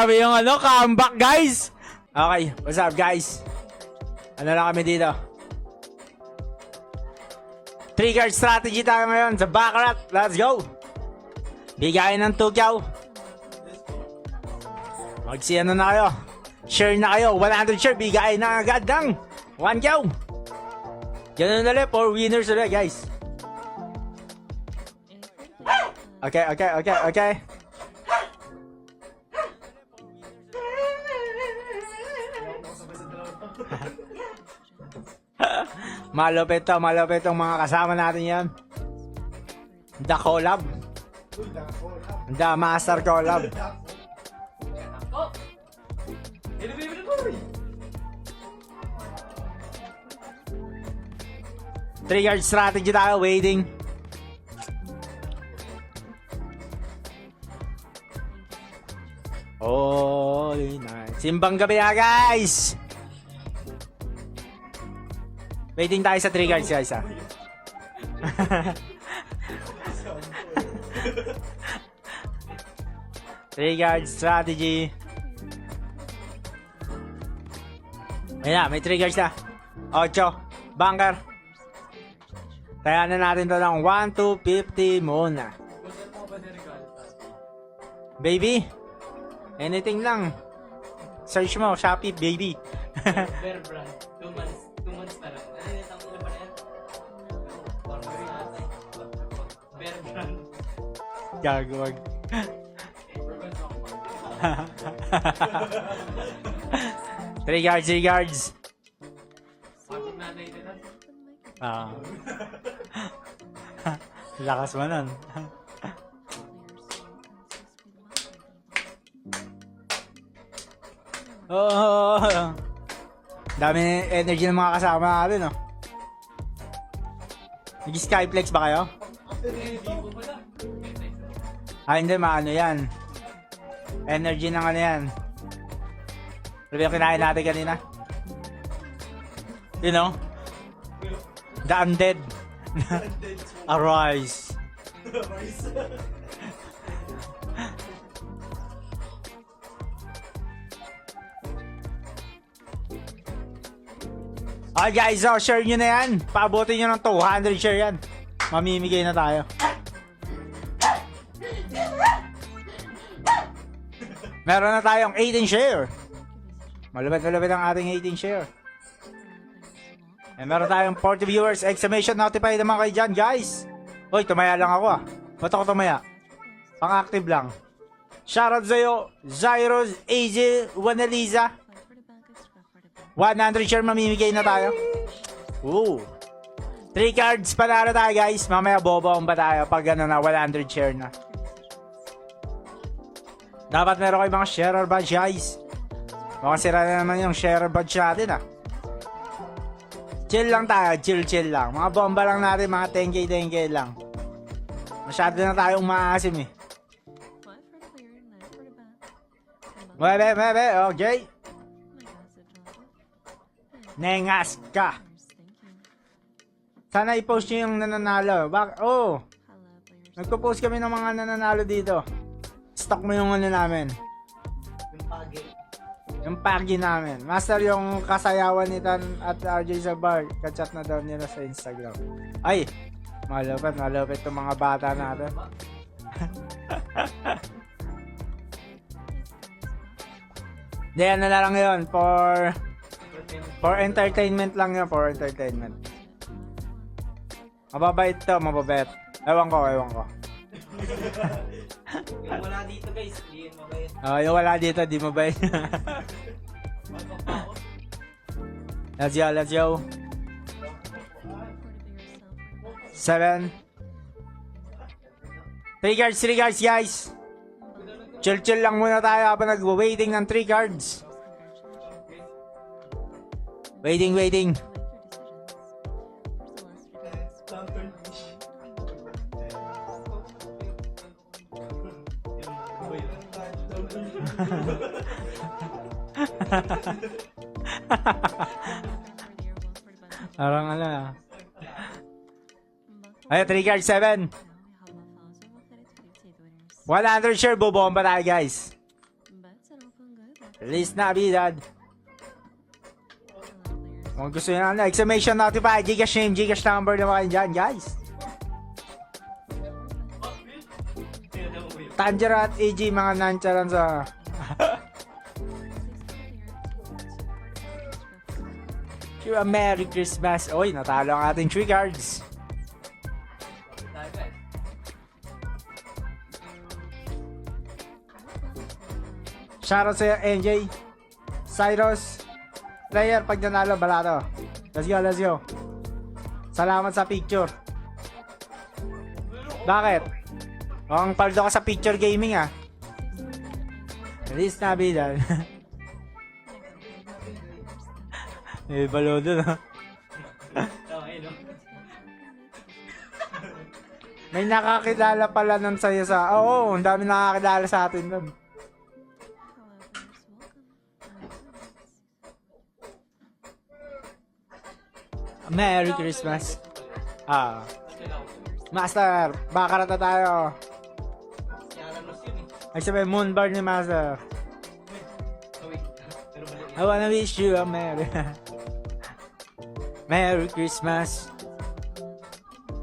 Grabe yung ano, comeback guys. Okay, what's up guys? Ano lang kami dito? 3-card strategy tayo ngayon sa Baccarat. Let's go! Bigayin ng 2 Magsi-ano na kayo? Share na kayo. 100 share. Bigayin na agad ng 1 Ganun ulit. 4 winners ulit guys. Okay. Malupit tong mga kasama natin yan. The collab. The master collab. Three-card strategy tayo, waiting. Holy night. Simbang gabi guys! Waiting tayo sa 3 cards guys ha. Three card strategy. Ayan na, may 3 cards na. 8. Bunker. Kaya na natin to ng 1 to 50 muna. Baby. Anything lang. Search mo, Shopee, baby. Bear brand. 2 months. 2 months pa lang. Ano yung tangin na ba na yan? Bear brand. Gagawag. Three guards. Pagod na natin na. Lakas mo nun. Dami energy ng mga kasama natin, no? Nag-skyflex ba kayo? Hindi, maano yan. Energy ng ano yan. Ano yung kinain natin kanina? You know? The undead. Arise. Okay guys, so share nyo na yan. Paabutin nyo ng 200 share yan. Mamimigay na tayo. Meron na tayong 18 share. Malupit ang ating 18 share. And meron tayong 40 viewers. Exclamation notify naman kayo dyan guys. Hoy, tumaya lang ako ah. Ba't ako tumaya? Pang-active lang. Shoutout sa'yo, Zyros, AJ, Wanaliza. 100 share mamimigay na tayo. Ooh. 3 cards panalo tayo guys. Mamaya bobo ba tayo pag ano na 100 share na. Dapat meron kayo mga sharer badge guys. Mukhang sira na naman yung sharer badge natin ah. Chill lang tayo. Chill lang. Mga bomba lang natin. Mga 10k lang. Masyado na tayong maasim eh. Bebe. Okay. Nengas ka. Sana i-post nyo yung nananalo. Nagpo-post kami ng mga nananalo dito. Stock mo yung ano namin. Yung pagi namin. Master yung kasayawan ni Tan at RJ sa bar. Kachat na daw nila sa Instagram. Ay! Malupit itong mga bata natin. Hindi, ano na lang yun. For entertainment lang yun. For entertainment. Mababait to, mababait. Ewan ko. Yung wala dito guys, hindi yun mabait. Yung wala dito, di mabait. Let's go. 7. 3 cards guys. Chill lang muna tayo habang nag-waiting ng 3 cards. Waiting. Parang ano ah. Ay, 3 cards, 7. 100 share, bobomba tayo guys. Release na habilidad. Kung gusto nyo na, exclamation notify, Gcash name, Gcash number na kayo dyan, guys. Tanjiro at EG, mga nancharan sa... Sure, Merry Christmas. Oy, natalo ang ating 3 cards. Shoutout sa'yo, NJ. Cyrus. Player, pag nanalo, balato. Let's go, let's go. Salamat sa picture. Bakit? Ang paldo ka sa picture gaming ah. Release na habilidad. Eh, balo dun ah. May nakakilala pala nun sa'yo sa... Oo, ang dami nakakilala sa atin dun. Merry Christmas. Master, baka na tayo. Ay sabi, moonbar ni Master. I wanna wish you a Merry Merry Christmas.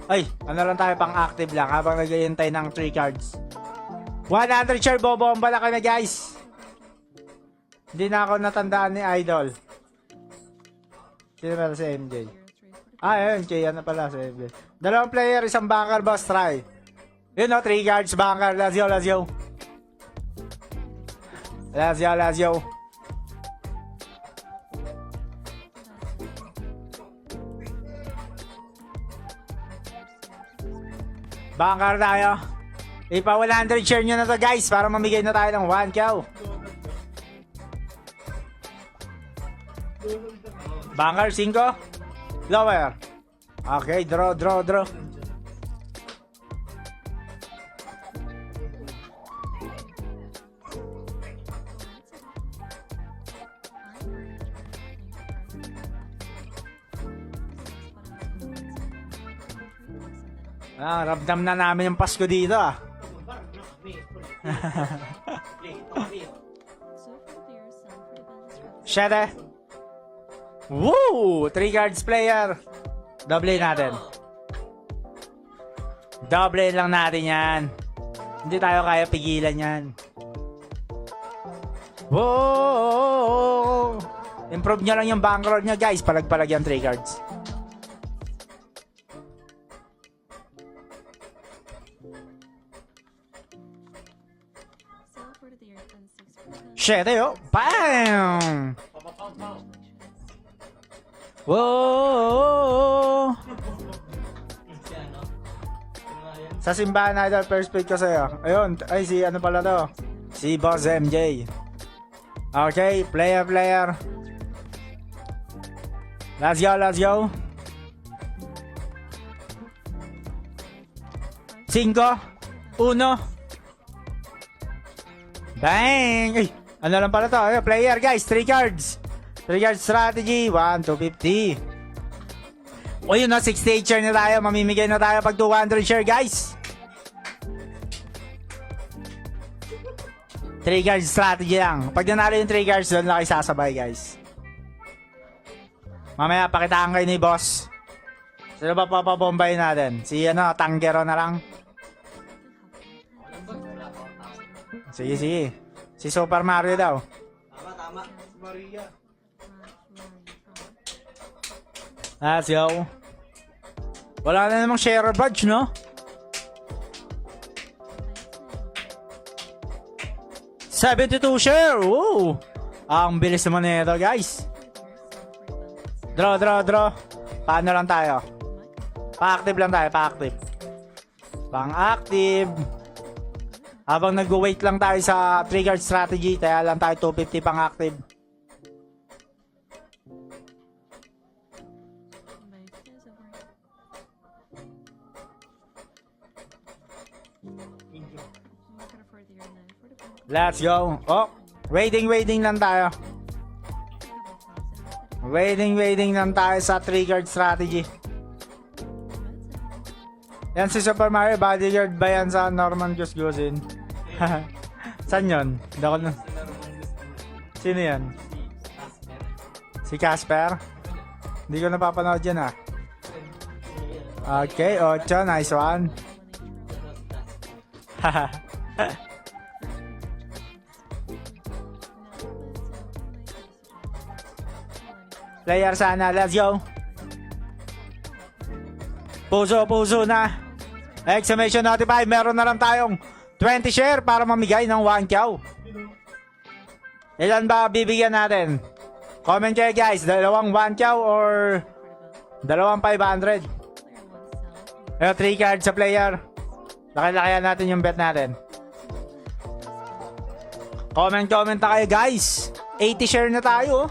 Ay, ano lang tayo, pang active lang habang nag-iintay ng 3 cards. 100 share, bobomba na ka na guys. Hindi na ako natandaan ni Idol. Sino pala si MJ? Ayun, Kaya na pala si MJ. 2 player, 1 banker, boss, try. Yun o, 3 cards, banker, let's go, let's go. Let's go, let's go. Banker tayo. Ipa 100 share nyo na to guys para mamigay na tayo ng 1 cow. Banker 5. Lower. Okay, draw. Ramdam na namin yung Pasko dito ah. Shete. Woo! 3 cards player. Doble natin. Doble lang natin yan. Hindi tayo kaya pigilan yan. Whoa! Improve nyo lang yung bankroll nyo guys. Palag-palag yung 3 cards. Shete yo. Bam! Whoa! Sa simbahan na idol, first pick ko sa'yo. Ayun, ay si ano pala to? Si Boss MJ. Okay, player. Let's go. 5, 1. Bang! Ay, ano lang pala to? Ayun, player guys, 3 cards. 3 cards strategy, 1 to 50. O yun na, 68 share na tayo. Mamimigay na tayo pag 200 share guys. 3 cards strategy lang. Pag nanalo yung 3 cards, doon lang kayo sasabay guys. Mamaya pakitaan kayo ni boss. Sino ba papabombayin natin? Si Tanggero na lang. Sige. Si Super Mario daw. Tama. Maria. Let's go. Wala na namang share badge, no? $72 share. Woo! Ang bilis naman nito, guys. Draw. Paano lang tayo? Pa-active lang tayo, pa-active. Pang-active. Habang nag-wait lang tayo sa 3 card strategy, kaya lang tayo 250 pang-active. Let's go. Oh, waiting lang tayo. Waiting lang tayo sa 3 card strategy. Yan si Super Mario, bodyguard ba yan sa Norman Gusgusin? Saan yun? Sino yan? Casper. Si Casper? Hindi ko napapanood yan ah. Okay, 8. Nice one. Haha. Player sana, let's go. Puso na. Exclamation notify, meron na lang tayong 20 share para mamigay ng 1 chow. Ilan ba bibigyan natin? Comment kayo guys, dalawang 1 chow or dalawang 500? Ayo, 3 cards sa player. Laki-lakihan natin yung bet natin. Comment na kayo guys. 80 share na tayo.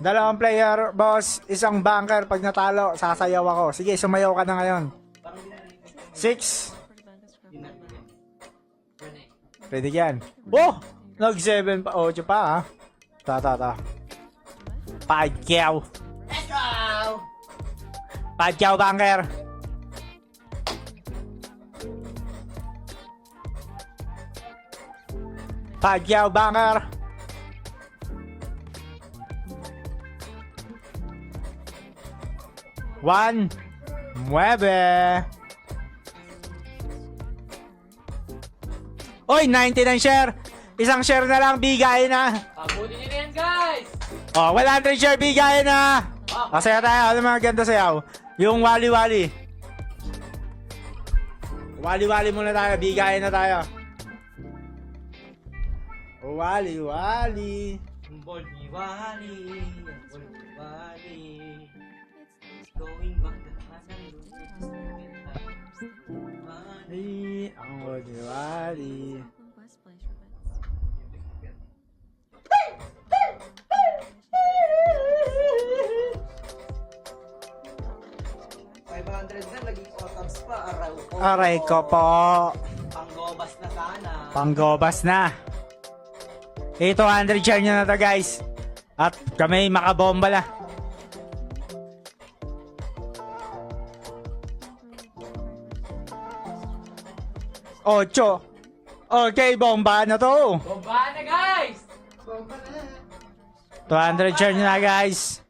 Dalawang player, boss. Isang banker. Pag natalo, sasayaw ako. Sige, sumayaw ka na ngayon. 6. Pwede yan. Oh! Nag 7 pa. 8 pa ha. Ta. 5 kyaw. Let's go! 5 kyaw, banker. Pagyaw banker. One. 9. Oy, 99 share. Isang share na lang, bigay na. Pabuti nyo na yan, guys! Oh, 100 share, bigay na. Masaya tayo. Ano mga ganda sayaw? Yung wali-wali. Wali-wali muna tayo. Bigay na tayo. Wali-wali. Bold ni Wally. Bold ni Wally. Going back to Wali. Ang wali-wali. Aray ko po. Panggobas na sana. Panggobas na. 200 share nyo na to guys. At kami makabomba na. Ocho. Okay, bomba na to. Bomba na, guys! 200 share nyo na guys.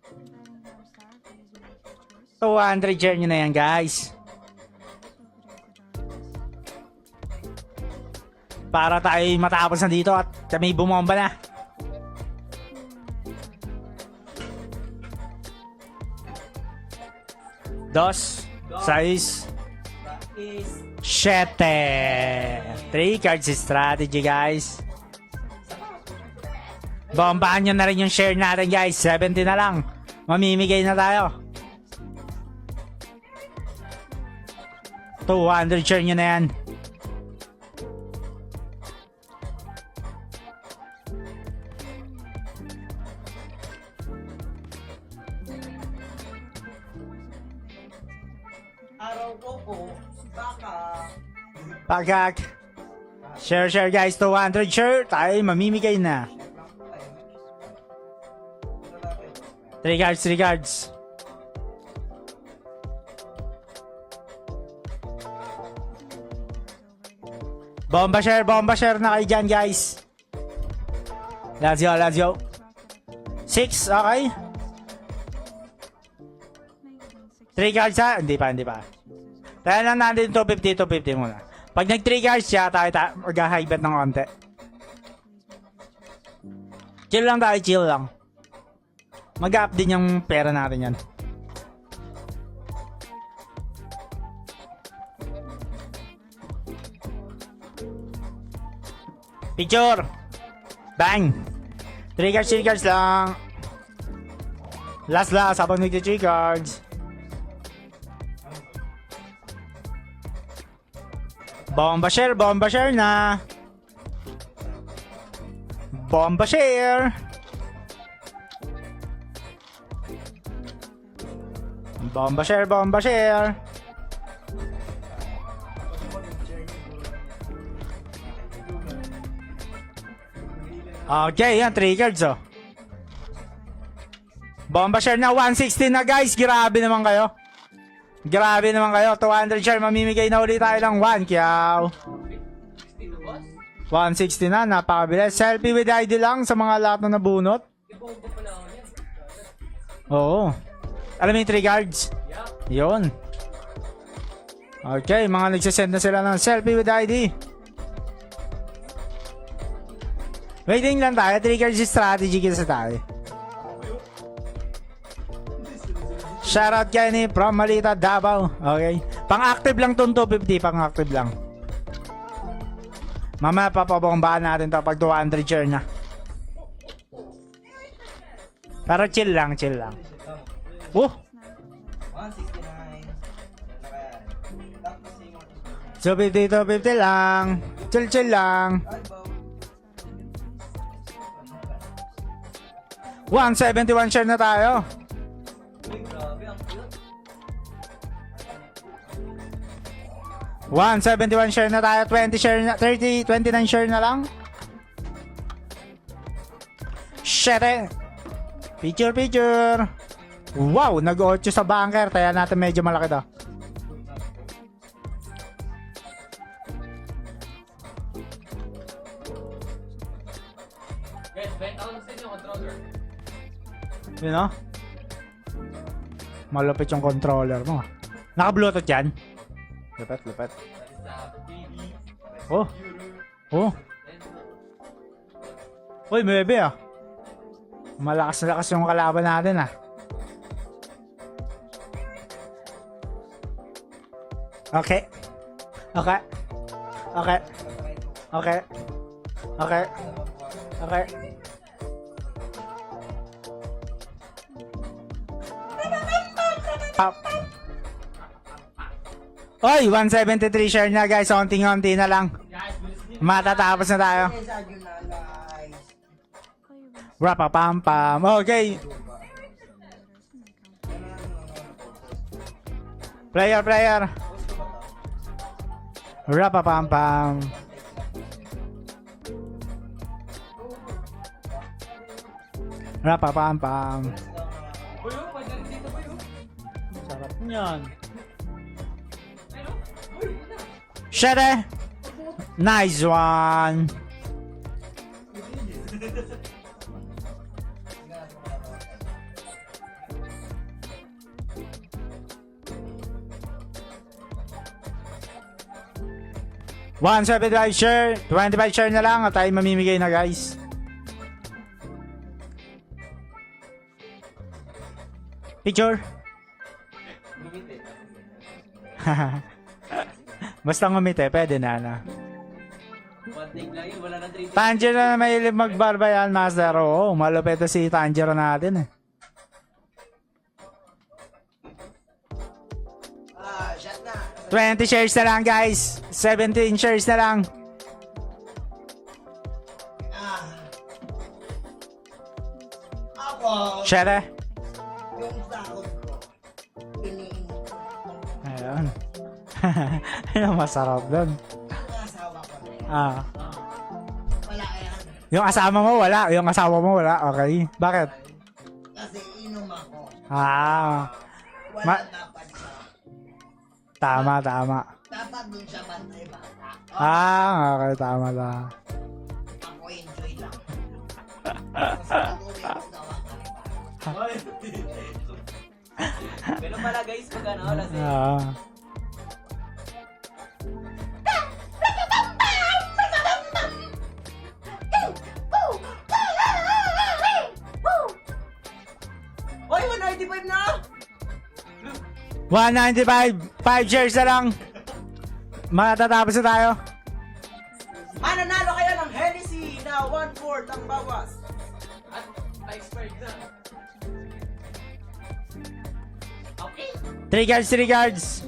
200 share nyo na yan guys. Para tayo matapos na dito at kami bumomba na. Dos. 6. Practice. 7. 3 cards strategy guys. Bombahan nyo na rin yung share natin guys. 70 na lang. Mamimigay na tayo. 200 share nyo na yan. Araw ko po, baka. Pagkak. Share guys. 200 share. Tayo mamimigay na. 3 cards. Bomba share na kayo dyan guys. Let's go. 6, okay. 3 cards ha? Hindi pa. Tayo lang natin 250 muna. Pag nag 3 cards siya, tayo mag-high bet ng konti. Chill lang. Mag-up din yung pera natin yan. Picture! Bang! 3 cards lang. Last habang nag-3 cards. Bomba share na. Bomba share. Okay, yan 3 cards oh. Bomba share na 160 na guys. Grabe naman kayo. Grabe naman kayo. 200 share. Mamimigay na ulit tayo ng 1. Kyaw. 160 na. Napakabilis. Selfie with ID lang sa mga lahat na nabunot. Oo. Alam mo yung 3 guards? Yun. Okay. Mga nagsasend na sila ng selfie with ID. Waiting lang tayo. 3 guards strategy kasi tayo. Shoutout Kenny from Malita, Davao. Okay. Pang-active lang tong 250. Pang-active lang. Mamaya papabombahan natin to pag 200 share na. Pero chill lang, chill lang. 169. 250 lang. Chill lang. 171 share na tayo. Uy, grabe, ang cute. 171 share na tayo. 20 share na, 30, 29 share na lang. Share. Picture. Wow, nag-8 sa bunker. Kaya natin medyo malaki to. Guys, benta ko na sa inyo, controller. You know? Malupit yung controller mo. Naka-bluetooth yan? Lupet. That is the TV. Oh. Oh. Uy, bebe ah. Malakas na lakas yung kalaban natin ah. Okay. Okay. Okay. Okay. Okay. Okay. Pop. Oy, 173 share na guys. Onting-onti na lang. Matatapos na tayo. Rapapam-pam. Okay. Player. Rapapam-pam. Rapapam-pam. Sarap niyan. Share. Nice one. One 75 share, 25 share na lang at tayo mamimigay na guys. Picture. Basta ngumiti, pwede na na. One take lang yun, wala na 3 Tanjiro na mahilig magbarba yan, Master. Oo, malupit to si Tanjiro natin eh. Shot na. 20 shares na lang guys. 17 shares na lang. Ako, Share. yung sahod ko, iniinit ko. Ayun. Ayun, masarap doon. Ang asawa ko na yun. Ah. Wala yan. Yung asama mo wala. Yung asawa mo wala. Okay. Bakit? Kasi inom ako. Ah. Wala Ma- dapat sa... Tama. Dapat dun sa bantay bata. Ah, okay. Tama. Ako enjoy lang. Kasi pag-uwi ko gawa ka rin ba? Pero pala guys, pag ano, lasing. Ah. Oy, 195 na! 195. 5 shares na lang. Matatapos na tayo. Mananalo kayo ng Hennessy na 1/4 ang bawas. At expired na. Okay. 3 guards.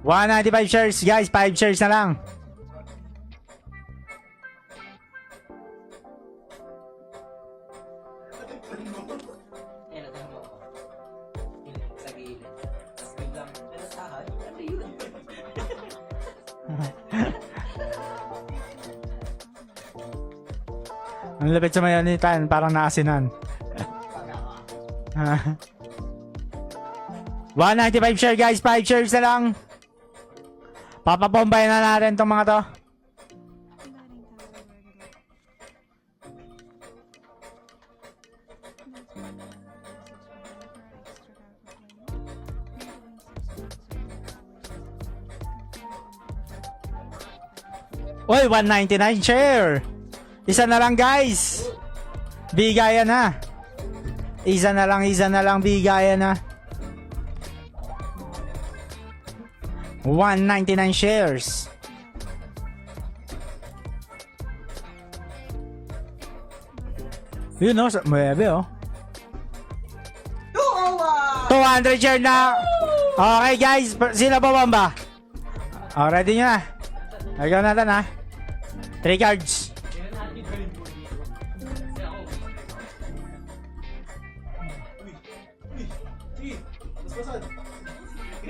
195 shares guys. 5 shares na lang. Ayan, natanong mo ako. Piling sa gilid. Tapos biglang, ano sahad? Ano yun? Ang lapit sa mayonitan. Parang naasinan. 195 share guys, 5 shares na lang. Papabombay na natin tong mga to. Uy, 199 share. Isa na lang guys. Bigayan na. Isa na lang bigayan na. 199 shares. Yun o, maybe oh. 200 share na. Okay guys, sino ba bomba? Oh, ready nyo na. Lagyan natin ha. 3 cards.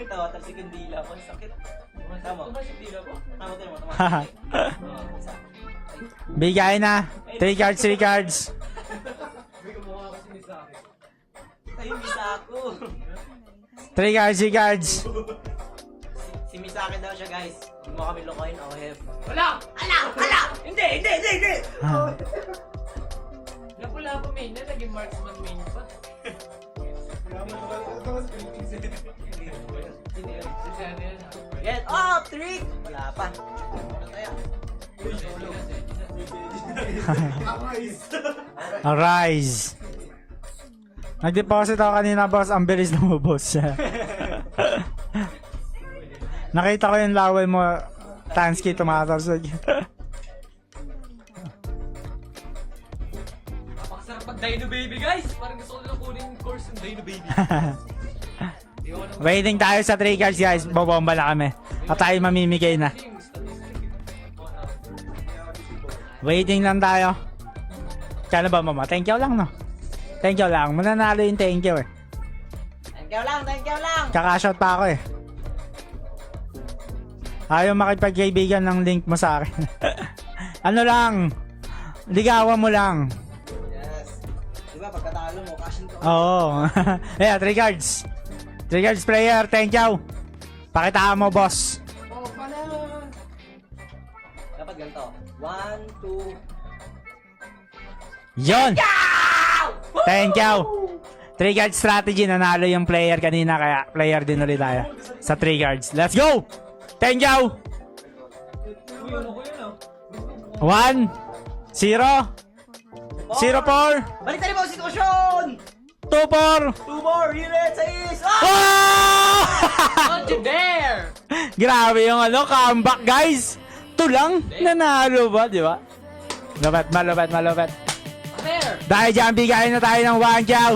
Tawa tapos si Kandila ko, sakit. Tama. Tama tayo mo, tama. Isa. Bigay na. 3 cards, 3 cards. Ay, Misako. 3 cards, 3 cards. Si Misaki daw siya, guys. Huwag mo kami lokohin, OF. Wala! Ala! Hindi! Napula pa main na, naging marksman main pa. Get up, trick! Wala pa. Ano tayo? Arise. Nag-deposit ako kanina boss, ang bilis na mo boss. Nakita ko yung laway mo, Tansky, tumatarsag. Napakasarap pag Dino Baby guys! Parang gusto ko lang kunin yung course ng Dino Baby. Di ko naman Waiting tayo sa 3 cards guys, bobomba na kami. At tayo mamimigay na. yung statistic. Waiting lang tayo. Kaya ba mama? Thank you lang no? Thank you lang. Mananalo yung thank you eh. Thank you lang! Kakashot pa ako eh. Ayaw makipagkaibigan ng link mo sa akin. Ano lang? Ligawan mo lang. Yes. Diba, pagkatalo mo, cashin ko. Oo. Yeah, 3 cards. 3 cards player, thank you. Pakitaan mo boss. Dapat ganito. 1, 2... Yon! Thank you. 3 card strategy, nanalo yung player kanina, kaya player din ulit tayo. Sa 3 cards. Let's go! Thank you! 1 0 0 4 Balik tayo mo ang sitwasyon! 2 4 2 more units sa is! Oh! Don't you dare! Grabe yung comeback guys. Ito lang, nanalo ba, di ba? Malupet. There! Dahil dyan, bigayin na tayo ng 1 chow.